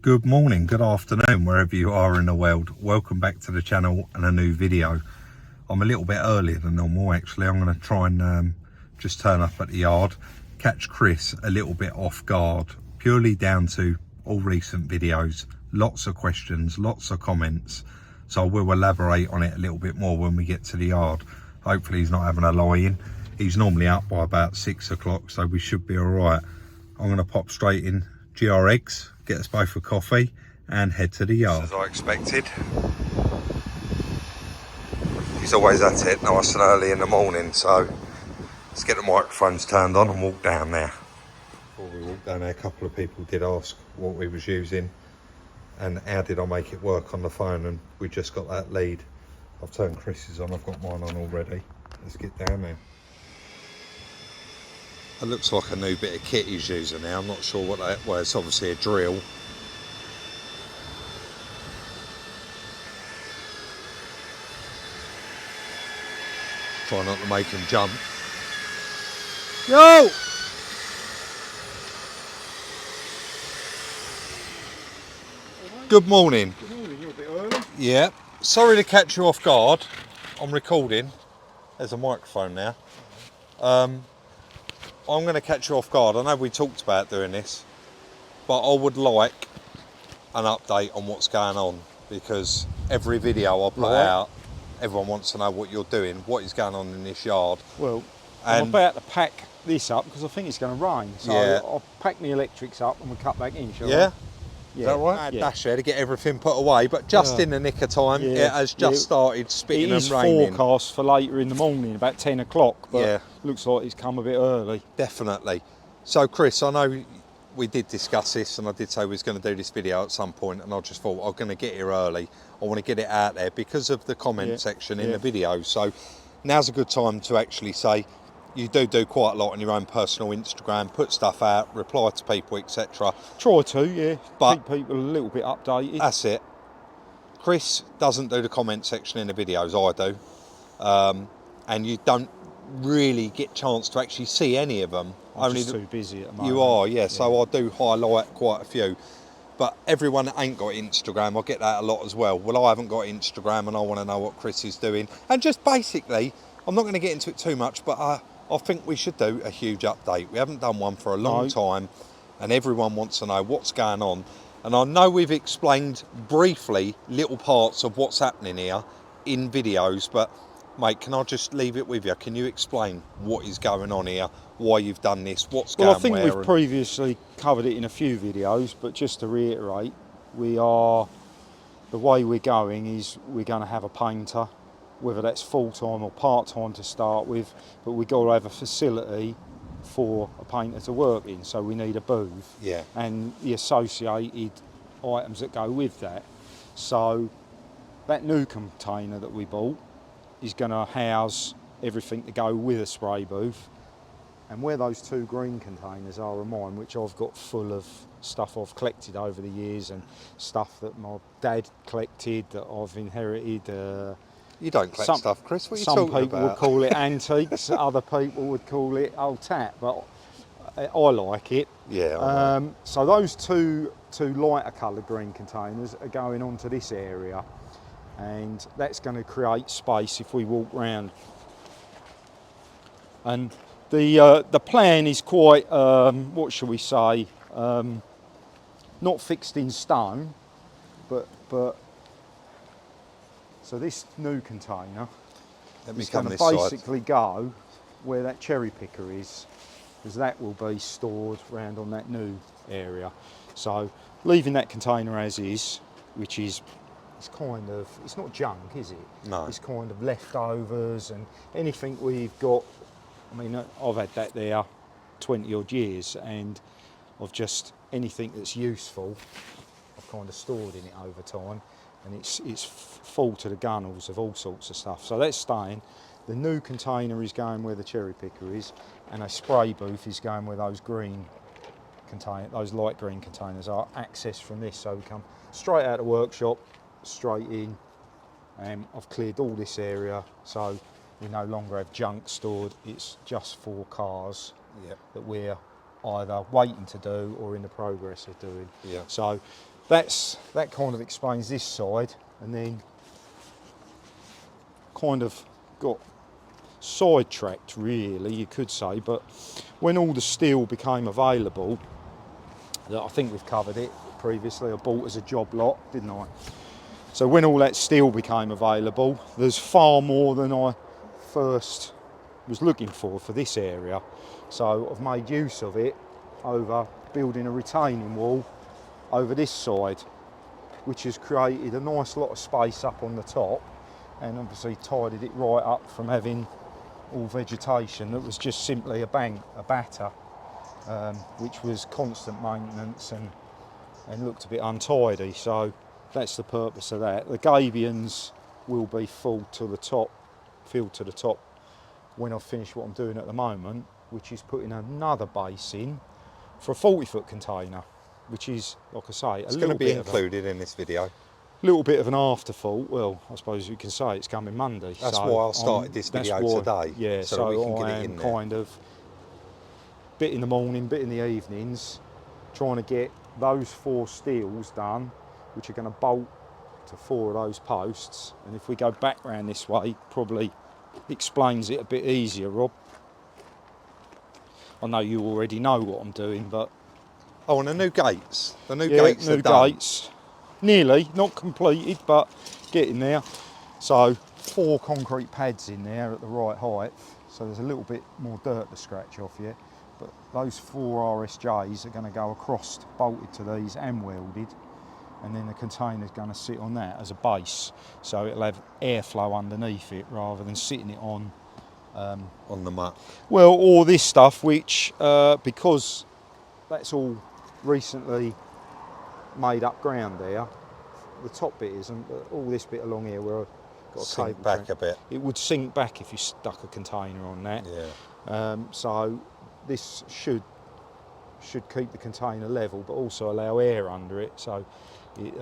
Good morning, good afternoon, wherever you are in the world. Welcome back to the channel and a new video. I'm a little bit earlier than normal actually. I'm going to try and just turn up at the yard, catch Chris a little bit off guard, purely down to all recent videos, lots of questions, lots of comments. So we'll elaborate on it a little bit more when we get to the yard. Hopefully he's not having a lie-in. He's normally up by about 6 o'clock, so we should be all right. I'm going to pop straight in, GR eggs, get us both a coffee and head to the yard. As I expected. He's always at it nice and early in the morning, so let's get the microphones turned on and walk down there. Before we walk down there, a couple of people did ask what we was using and how did I make it work on the phone, and we just got that lead. I've turned Chris's on, I've got mine on already. Let's get down there. It looks like a new bit of kit he's using now. I'm not sure what that was. It's obviously a drill. Try not to make him jump. Yo! Good morning. Good morning, you're a bit early. Yeah. Sorry to catch you off guard. I'm recording. There's a microphone now. I'm going to catch you off guard. I know we talked about doing this, but I would like an update on what's going on, because every video I put out, everyone wants to know what you're doing, what is going on in this yard. Well, I'm about to pack this up because I think it's going to rain. So yeah. I'll pack the electrics up and we'll cut back in, shall I? Yeah? Yeah. Is that right? Yeah. Dash there to get everything put away, but just in the nick of time, it has just started spitting and raining. It is forecast for later in the morning, about 10 o'clock, but looks like it's come a bit early. Definitely. So Chris, I know we did discuss this and I did say we was going to do this video at some point, and I just thought I'm going to get here early. I want to get it out there because of the comment section in the video. So now's a good time to actually say, you do quite a lot on your own personal Instagram, put stuff out, reply to people, etc. Try to, but keep people a little bit updated. That's it. Chris doesn't do the comment section in the videos, I do. And you don't really get a chance to actually see any of them. I'm just too busy at the moment. You are, so I do highlight quite a few. But everyone that ain't got Instagram, I get that a lot as well. Well, I haven't got Instagram and I want to know what Chris is doing. And just basically, I'm not going to get into it too much, but I think we should do a huge update. We haven't done one for a long time, and everyone wants to know what's going on. And I know we've explained briefly little parts of what's happening here in videos, but mate, can I just leave it with you? Can you explain what is going on here, why you've done this, what's going on? Well, I think we've previously covered it in a few videos, but just to reiterate, the way we're going is we're going to have a painter, whether that's full-time or part-time to start with, but we've got to have a facility for a painter to work in, so we need a booth and the associated items that go with that. So that new container that we bought is going to house everything to go with a spray booth, and where those two green containers are mine, which I've got full of stuff I've collected over the years and stuff that my dad collected that I've inherited. You don't collect stuff, Chris. What are you talking about? Some people would call it antiques, other people would call it old tat, but I like it. Yeah. So those two lighter coloured green containers are going onto this area, and that's going to create space if we walk round. And the plan is quite, what shall we say, not fixed in stone, but. So this new container is going to basically go where that cherry picker is, because that will be stored round on that new area. So leaving that container as is, which is, it's not junk, is it? No. It's kind of leftovers and anything we've got. I mean, I've had that there 20 odd years, and I've just, anything that's useful, I've kind of stored in it over time. And it's full to the gunnels of all sorts of stuff. So that's staying. The new container is going where the cherry picker is, and a spray booth is going where those those light green containers are. Access from this, so we come straight out of the workshop, straight in. I've cleared all this area, so we no longer have junk stored. It's just for cars that we're either waiting to do or in the progress of doing. Yeah. So that kind of explains this side, and then kind of got sidetracked, really, you could say. But when all the steel became available, I think we've covered it previously, I bought as a job lot, didn't I? So when all that steel became available, there's far more than I first was looking for this area. So I've made use of it over building a retaining wall over this side, which has created a nice lot of space up on the top, and obviously tidied it right up from having all vegetation that was just simply a batter, which was constant maintenance and looked a bit untidy. So that's the purpose of that. The gabions will be filled to the top when I've finished what I'm doing at the moment, which is putting another base in for a 40-foot container, which is, like I say, it's going to be included in this video. Little bit of an afterthought. Well, I suppose you can say it's coming Monday. That's why I started this video today. Yeah, so we can get it in there. Kind of bit in the morning, bit in the evenings, trying to get those 4 steels done, which are going to bolt to 4 of those posts. And if we go back round this way, probably explains it a bit easier, Rob. I know you already know what I'm doing, but oh, and the new gates. The new gates are done. Nearly, not completed, but getting there. So 4 concrete pads in there at the right height. So there's a little bit more dirt to scratch off yet. But those 4 RSJs are going to go across, bolted to these and welded. And then the container's going to sit on that as a base. So it'll have airflow underneath it rather than sitting it on the mat. Well, all this stuff, which, because that's all recently made up ground there, the top bit isn't, but all this bit along here where I've got a sink cable back train, a bit. it would sink back if you stuck a container on that. Yeah. So this should keep the container level, but also allow air under it, so it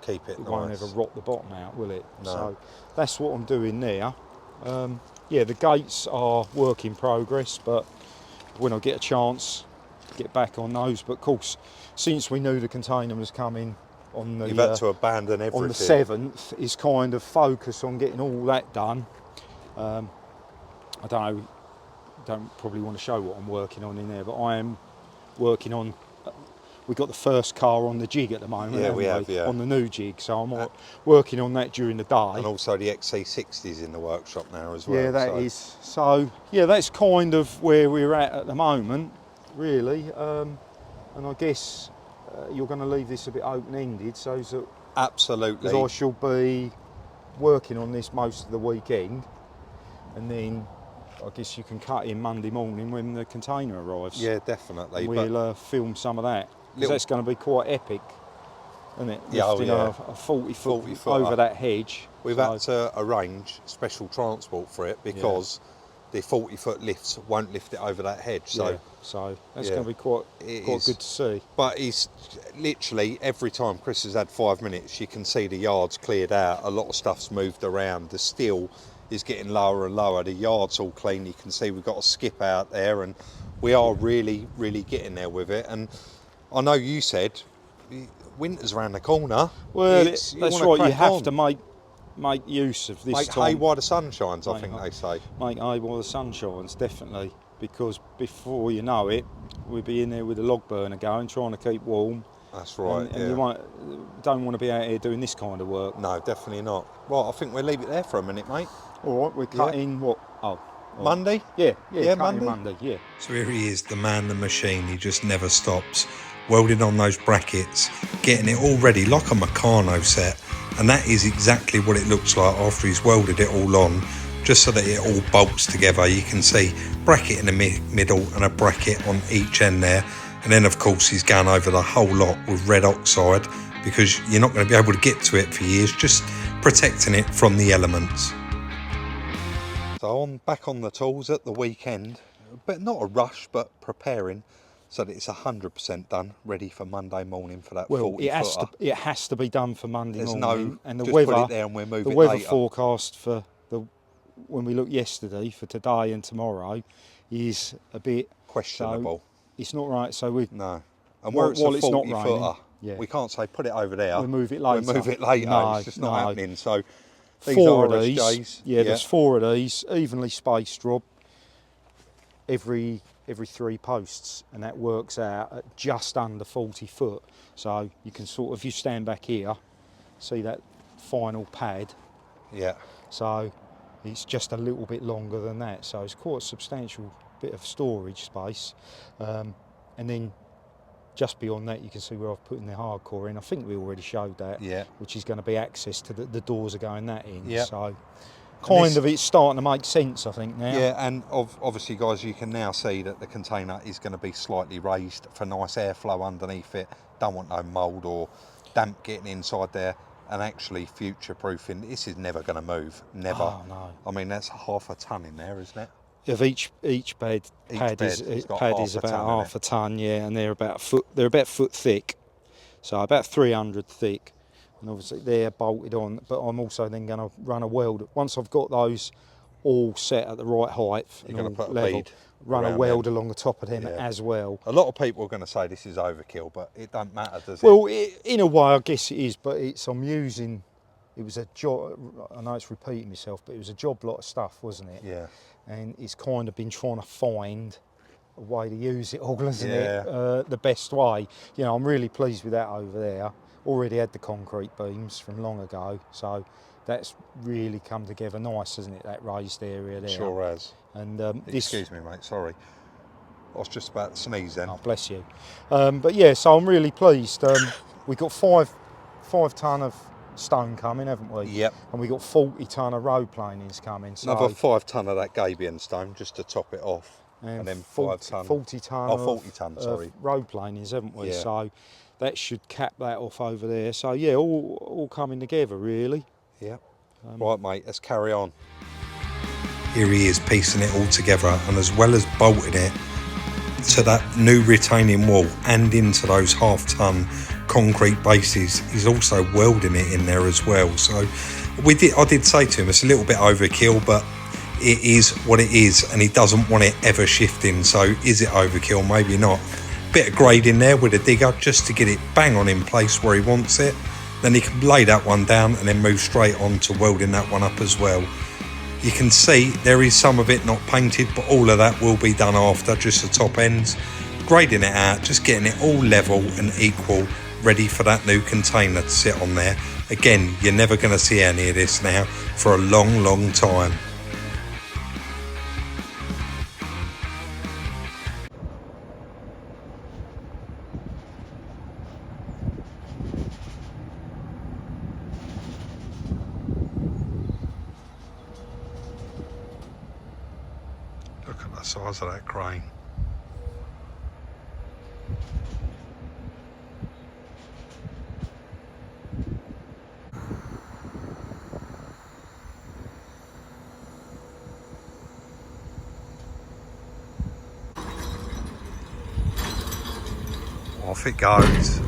keep it nice. Won't ever rot the bottom out, will it? No. So that's what I'm doing there. Yeah, the gates are work in progress, but when I get a chance, get back on those. But of course, since we knew the container was coming on the, you've had to abandon everything. On the 7th, is kind of focus on getting all that done. I don't probably want to show what I'm working on in there, but I am working on. We've got the first car on the jig at the moment. Yeah, we have, yeah. On the new jig, so I'm working on that during the day. And also the XC60's in the workshop now as well. Yeah, that is. So, yeah, that's kind of where we're at the moment, really. And I guess you're going to leave this a bit open-ended, so that... Absolutely. Because I shall be working on this most of the weekend, and then I guess you can cut in Monday morning when the container arrives. Yeah, definitely. We'll film some of that. Because that's going to be quite epic, isn't it? Yeah, lifting a 40 foot over that hedge. We've had to arrange special transport for it because the 40-foot lifts won't lift it over that hedge. So that's going to be quite good to see. But it's literally every time Chris has had 5 minutes, you can see the yards cleared out. A lot of stuff's moved around. The steel is getting lower and lower. The yard's all clean. You can see we've got a skip out there, and we are really, really getting there with it. And I know you said winter's around the corner. Well, that's right. You have to make use of this make time. hay while the sun shines, I think they say. Make hay while the sun shines, definitely. Because before you know it, we'll be in there with a log burner going, trying to keep warm. That's right. And you don't want to be out here doing this kind of work. No, definitely not. Right, I think we'll leave it there for a minute, mate. All right, we're cutting what? Monday? Yeah, Monday. Yeah. So here he is, the man, the machine. He just never stops. Welding on those brackets, getting it all ready like a Meccano set. And that is exactly what it looks like after he's welded it all on, just so that it all bolts together. You can see bracket in the middle and a bracket on each end there. And then of course he's gone over the whole lot with red oxide, because you're not going to be able to get to it for years, just protecting it from the elements. So I'm back on the tools at the weekend, but not a rush, but preparing so that it's 100% done, ready for Monday morning for that 40-footer. It has to be done for Monday morning. No, and the just weather, put it there and we'll move the it weather later. Forecast for when we looked yesterday for today and tomorrow is a bit questionable. So it's not right. So we no. And where it's a 40-footer, Yeah. We can't say put it over there. We'll move it later. We'll move it later. No, it's just not happening. So these four are of these. RSJs. Yeah, there's 4 of these, evenly spaced, Rob. Every 3 posts, and that works out at just under 40 foot. So you can sort of, if you stand back here, see that final pad. Yeah. So it's just a little bit longer than that. So it's quite a substantial bit of storage space. And then just beyond that, you can see where I've put in the hardcore in. I think we already showed that. Yeah. Which is going to be access to the doors are going that in. Yeah. So kind of it's starting to make sense, I think, now. Yeah, and obviously, guys, you can now see that the container is going to be slightly raised for nice airflow underneath it. Don't want no mould or damp getting inside there. And actually, future-proofing, this is never going to move. Never. Oh, no. I mean, that's half a tonne in there, isn't it? Of each pad is about half a tonne, yeah, and they're about foot thick, so about 300 thick, and obviously they're bolted on. But I'm also then going to run a weld once I've got those all set at the right height. You're going to put a level, bead run a weld them. along the top of them as well. A lot of people are going to say this is overkill, but it don't matter, does it? Well, in a way, I guess it is, but I'm using. It was a job. I know it's repeating myself, but it was a job lot of stuff, wasn't it? Yeah. And it's kind of been trying to find a way to use it all, isn't Yeah. it? The best way. You know, I'm really pleased with that over there. Already had the concrete beams from long ago, so that's really come together nice, hasn't it? That raised area there. Sure has. And excuse me, mate. Sorry, I was just about to sneeze then. Oh, bless you. But yeah, so I'm really pleased. We've got five tonne of stone coming, haven't we? Yep. And we got 40 tonne of road planings coming. So Another 5 tonne of that Gabion stone just to top it off, and then 5 tonne. 40 tonne. Oh, 40 tonne. Sorry. Road planings, haven't we? Yeah. So that should cap that off over there. So yeah, all coming together really. Yeah. Right, mate. Let's carry on. Here he is piecing it all together, and as well as bolting it to that new retaining wall and into those half-ton concrete bases, he's also welding it in there as well. So I did say to him it's a little bit overkill, but it is what it is, and he doesn't want it ever shifting. So is it overkill? Maybe not. Bit of grade in there with a digger just to get it bang on in place where he wants it. Then he can lay that one down and then move straight on to welding that one up as well. You can see there is some of it not painted, but all of that will be done after, just the top ends. Grading it out, just getting it all level and equal, ready for that new container to sit on there. Again, you're never going to see any of this now for a long, long time. Look at the size of that crane. Off it goes.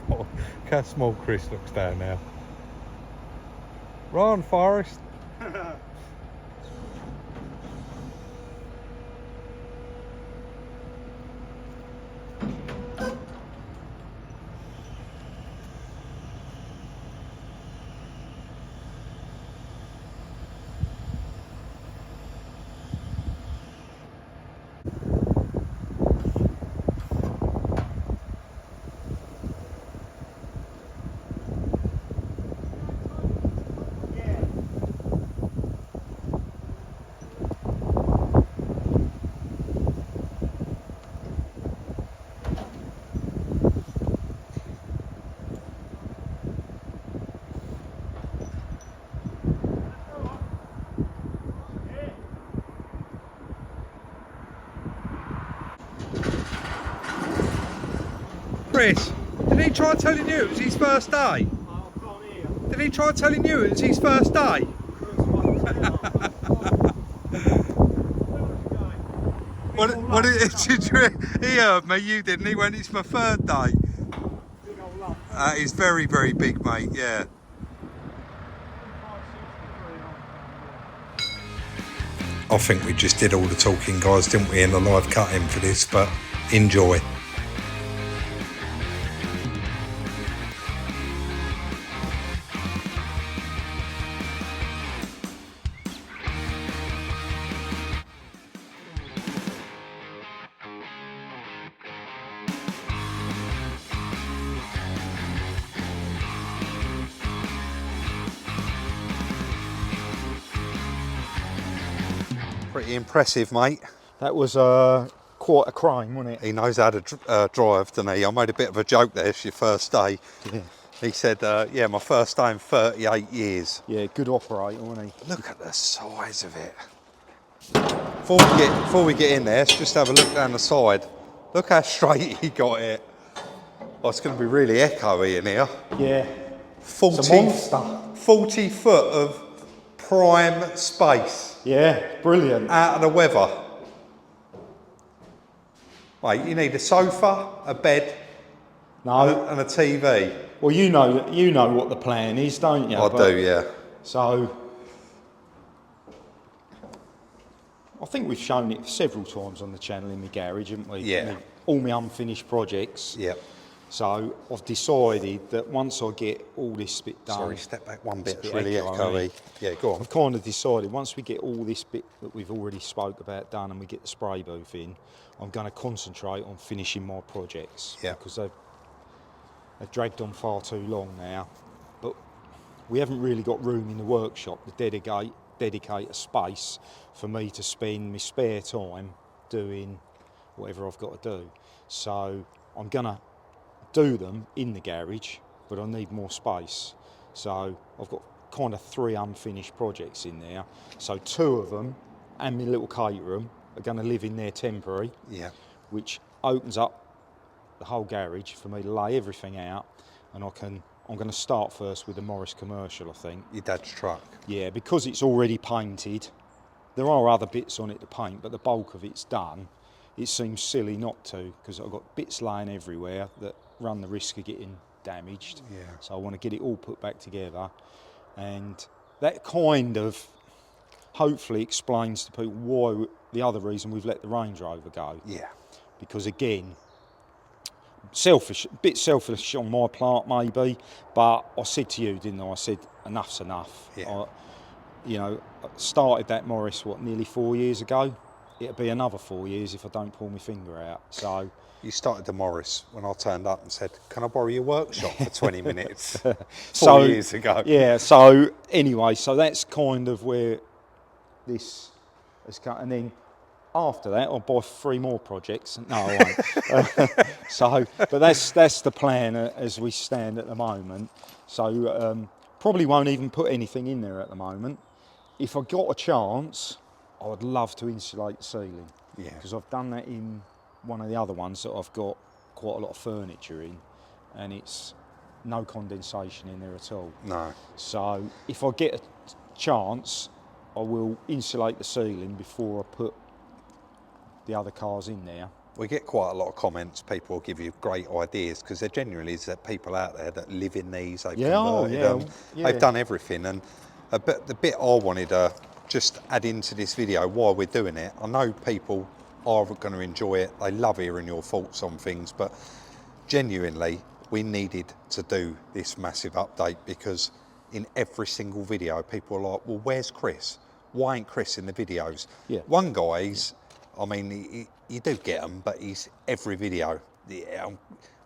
Look how small Chris looks down now. Run, Forrest. Chris, did he try telling you it was his first day? Did he try telling you it was his first day? Did you, he heard me, you didn't. He went, it's my third day. He's very, very big, mate, yeah. I think we just did all the talking, guys, didn't we, in the live cut-in for this, but enjoy. Pretty impressive, mate. That was quite a crane, wasn't it? He knows how to drive, doesn't he? I made a bit of a joke there, it's your first day. Yeah. He said, yeah, my first day in 38 years. Yeah, good operator, wasn't he? Look at the size of it. Before we get in there, let's just have a look down the side. Look how straight he got it. Oh, it's going to be really echoey in here. Yeah. 40, it's a monster. 40 foot of prime space. Yeah, brilliant. Out of the weather. Mate, you need a sofa, a bed, no, and a TV. Well, you know what the plan is, don't you? I do, yeah. So, I think we've shown it several times on the channel in my garage, haven't we? Yeah. All my unfinished projects. Yeah. So I've decided that once I get all this bit done... Sorry, step back one bit, it's really echoey. Yeah, go on. I've kind of decided once we get all this bit that we've already spoke about done and we get the spray booth in, I'm going to concentrate on finishing my projects. Yeah. Because they've dragged on far too long now. But we haven't really got room in the workshop to dedicate a space for me to spend my spare time doing whatever I've got to do. So I'm going to do them in the garage, but I need more space. So I've got kind of 3 unfinished projects in there. So 2 of them and my little Caterham are going to live in there temporary. Yeah. Which opens up the whole garage for me to lay everything out, and I'm going to start first with the Morris Commercial, I think. Your dad's truck. Yeah, because it's already painted. There are other bits on it to paint, but the bulk of it's done. It seems silly not to, because I've got bits lying everywhere that run the risk of getting damaged. Yeah. So I want to get it all put back together, and that kind of hopefully explains to people why the other reason we've let the Range Rover go. Yeah. Because again, a bit selfish on my part maybe, but I said to you, didn't I? I said enough's enough. Yeah. I started that Morris nearly 4 years ago. It'll be another 4 years if I don't pull my finger out. So you started the Morris when I turned up and said, "Can I borrow your workshop for 20 minutes?" 4 years ago. Yeah. So anyway, so that's kind of where this has come, and then after that, I'll buy 3 more projects. No, I won't. But that's the plan as we stand at the moment. So probably won't even put anything in there at the moment. If I got a chance, I would love to insulate the ceiling. Yeah. Because I've done that in one of the other ones that I've got quite a lot of furniture in, and it's no condensation in there at all. No. So if I get a chance, I will insulate the ceiling before I put the other cars in there. we get quite a lot of comments. People will give you great ideas because there genuinely is that people out there that live in these. They've converted them. They've done everything. And the bit I wanted to just add into this video while we're doing it, I know people are going to enjoy it. They love hearing your thoughts on things, but genuinely, we needed to do this massive update because in every single video, people are like, well, where's Chris? Why ain't Chris in the videos? Yeah. One guy's, I mean, you do get him, but he's every video. Yeah,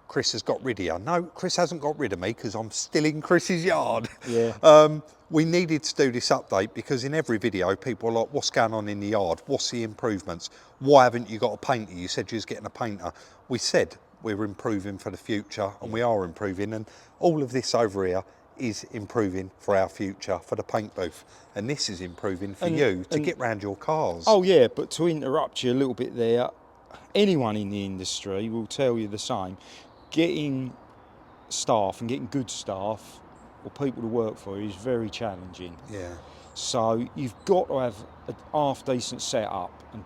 Chris has got rid of you. No, Chris hasn't got rid of me because I'm still in Chris's yard. Yeah. We needed to do this update because in every video, people are like, what's going on in the yard? What's the improvements? Why haven't you got a painter? You said you was getting a painter. We said we're improving for the future, and we are improving. And all of this over here is improving for our future, for the paint booth. And this is improving for you to get round your cars. Oh yeah, but to interrupt you a little bit there, anyone in the industry will tell you the same. Getting staff and getting good staff or people to work for you is very challenging. Yeah. So you've got to have a half decent setup and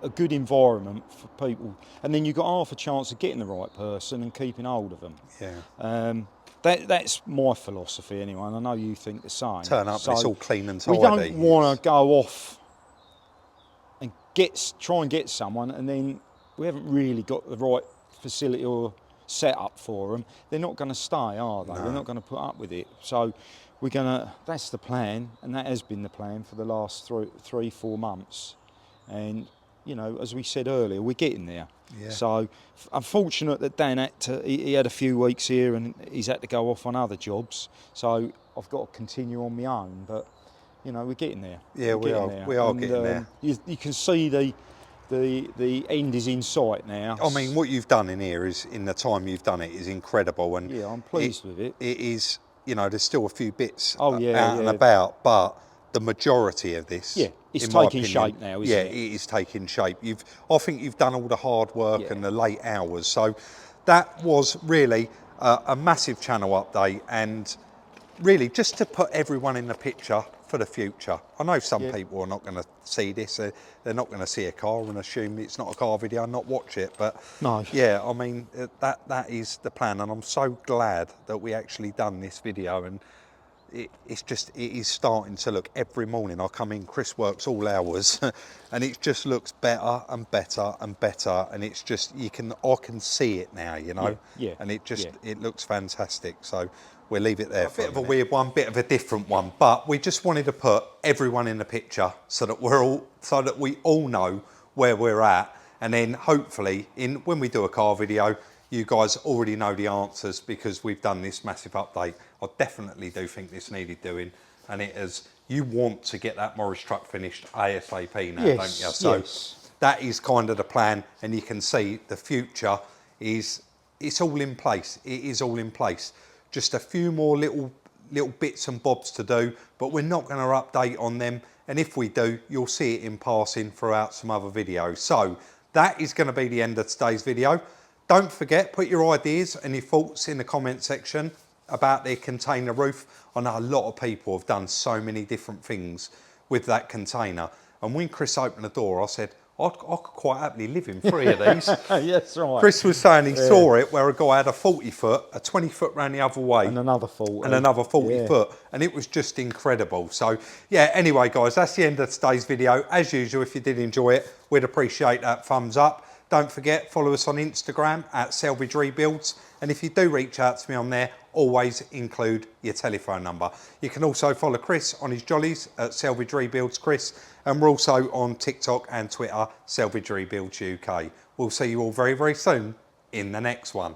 a good environment for people, and then you've got half a chance of getting the right person and keeping hold of them. Yeah. That's my philosophy anyway, and I know you think the same. Turn up, so it's all clean and tidy. We don't want to go off and try and get someone, and then we haven't really got the right facility or set up for them. They're not going to stay, are they? No. They're not going to put up with it. So that's the plan, and that has been the plan for the last 3-4 months. And you know, as we said earlier, we're getting there. Yeah. So unfortunate that Dan he had a few weeks here and he's had to go off on other jobs. So I've got to continue on my own, but you know, we're getting there. Yeah, we are getting there. You can see the end is in sight now. I mean, what you've done in here is, in the time you've done it, is incredible. And yeah, I'm pleased with it. It is, you know, there's still a few bits out and about, but the majority of this, it's in my taking opinion, shape now, isn't it? Yeah, it is taking shape. I think you've done all the hard work Yeah. and the late hours. So that was really a massive channel update, and really just to put everyone in the picture for the future. I know some people are not going to see this. They're not going to see a car and assume it's not a car video and not watch it. But no. Yeah, I mean, that is the plan, and I'm so glad that we actually done this video. And it is starting to look, every morning I come in, Chris works all hours and it just looks better and better and better, and it's just, I can see it now, you know. And it looks fantastic. So we'll leave it there. A bit of a weird one, bit of a different one, but we just wanted to put everyone in the picture so that we all know where we're at, and then hopefully when we do a car video, you guys already know the answers because we've done this massive update. I definitely do think this needed doing, and you want to get that Morris truck finished ASAP now, don't you? So that is kind of the plan, and you can see the future it's all in place. It is all in place. Just a few more little bits and bobs to do, but we're not going to update on them. And if we do, you'll see it in passing throughout some other videos. So that is going to be the end of today's video. Don't forget, put your ideas and your thoughts in the comment section about their container roof. I know a lot of people have done so many different things with that container. And when Chris opened the door, I said, I could quite happily live in 3 of these. Yes, right. Chris was saying he saw it where a guy had a 40 foot, a 20 foot round the other way. And another 40. And another 40 foot. And it was just incredible. So yeah, anyway guys, that's the end of today's video. As usual, if you did enjoy it, we'd appreciate that thumbs up. Don't forget, follow us on Instagram at Salvage Rebuilds. And if you do reach out to me on there, always include your telephone number. You can also follow Chris on his jollies at Salvage Rebuilds Chris. And we're also on TikTok and Twitter, Salvage Rebuilds UK. We'll see you all very, very soon in the next one.